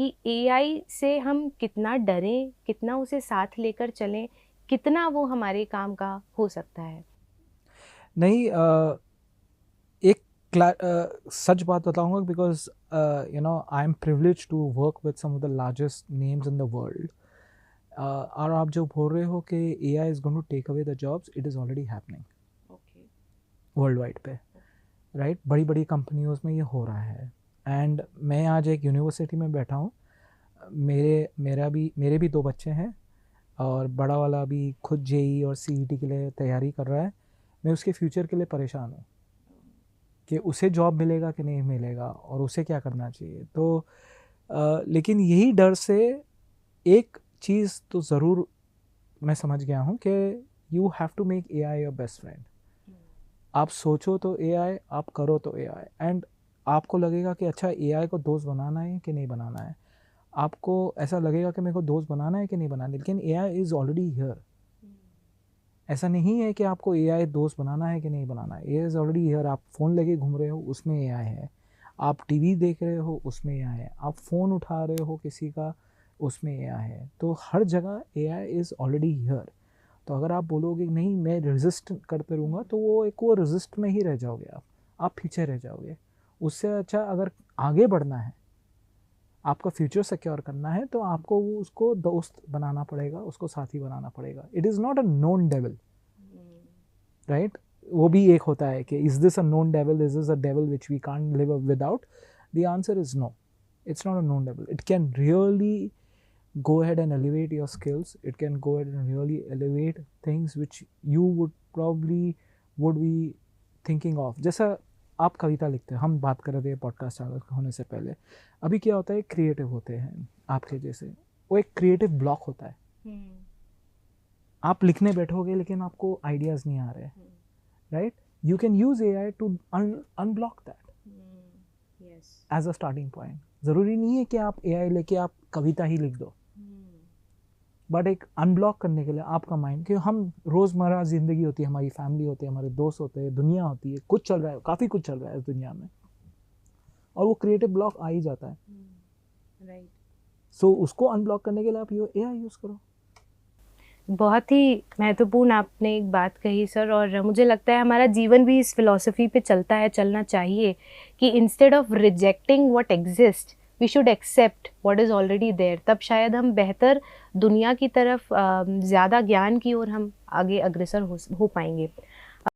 कि एआई से हम कितना डरें, कितना उसे साथ लेकर चलें, कितना वो हमारे काम का हो सकता है? नहीं, एक सच बात बताऊंगा, because I am privilege to work with some of the largest names in the world. और आप जो बोल रहे हो कि A I is going to take away the jobs, it is already happening okay. World wide पे, right? बड़ी बड़ी कंपनियों में ये हो रहा है। एंड मैं आज एक यूनिवर्सिटी में बैठा हूँ, मेरे भी दो बच्चे हैं, और बड़ा वाला भी खुद जेई और सीईटी के लिए तैयारी कर रहा है। मैं उसके फ्यूचर के लिए परेशान हूँ कि उसे जॉब मिलेगा कि नहीं मिलेगा, और उसे क्या करना चाहिए। तो लेकिन यही डर से एक चीज़ तो ज़रूर मैं समझ गया हूँ कि you have to make A I your best friend. आप सोचो तो ए आई, आप करो तो ए आई। एंड आपको लगेगा कि अच्छा, ए आई को दोस्त बनाना है कि नहीं बनाना है। आपको ऐसा लगेगा कि मेरे को दोस्त बनाना है कि नहीं बनाना है, लेकिन ए आई इज़ ऑलरेडी हियर। ऐसा नहीं है कि आपको ए आई दोस्त बनाना है कि नहीं बनाना है, ए इज़ ऑलरेडी हियर। आप फ़ोन लेके घूम रहे हो, उसमें ए आई है। आप टीवी देख रहे हो, उसमें ए आई है। आप फ़ोन उठा रहे हो किसी का, उसमें ए आई है। तो हर जगह ए आई इज़ ऑलरेडी हियर। तो अगर आप बोलोगे नहीं मैं रेजिस्ट करते रहूँगा, तो वो रेजिस्ट में ही रह जाओगे। आप पीछे रह जाओगे। उससे अच्छा अगर आगे बढ़ना है, आपका फ्यूचर सिक्योर करना है, तो आपको वो उसको दोस्त बनाना पड़ेगा, उसको साथी बनाना पड़ेगा। It is not a known devil, right? वो भी एक होता है कि is this a known devil, is this a devil which we can't live without. The answer is no, it's not a known devil. It can really go ahead and elevate your skills. It can go ahead and really elevate things which you would be thinking of. जैसा आप कविता लिखते हैं, हम बात कर रहे थे podcast चालू होने से पहले। अभी क्या होता है, क्रिएटिव होते हैं आपके जैसे, वो एक क्रिएटिव ब्लॉक होता है। आप लिखने बैठोगे लेकिन आपको आइडियाज़ नहीं आ रहे, right? You can use A I to unblock that as a starting point. ज़रूरी नहीं है कि आप ए आई लेके आप कविता ही लिख दो, बट एक अनब्लॉक करने के लिए आपका माइंड, कि हम रोज़मर्रा ज़िंदगी होती है, हमारी फैमिली होती है, हमारे दोस्त होते हैं, दुनिया होती है, कुछ चल रहा है, काफ़ी कुछ चल रहा है इस दुनिया में, और वो क्रिएटिव ब्लॉक आ ही जाता है। राइट। सो उसको अनब्लॉक करने के लिए आप ए आई यूज़ करो। बहुत ही महत्वपूर्ण आपने एक बात कही सर, और मुझे लगता है हमारा जीवन भी इस फिलॉसफी पे चलता है, चलना चाहिए कि instead of rejecting what exist we should accept what is already there. तब शायद हम बेहतर दुनिया की तरफ, ज़्यादा ज्ञान की ओर हम आगे अग्रसर हो पाएंगे।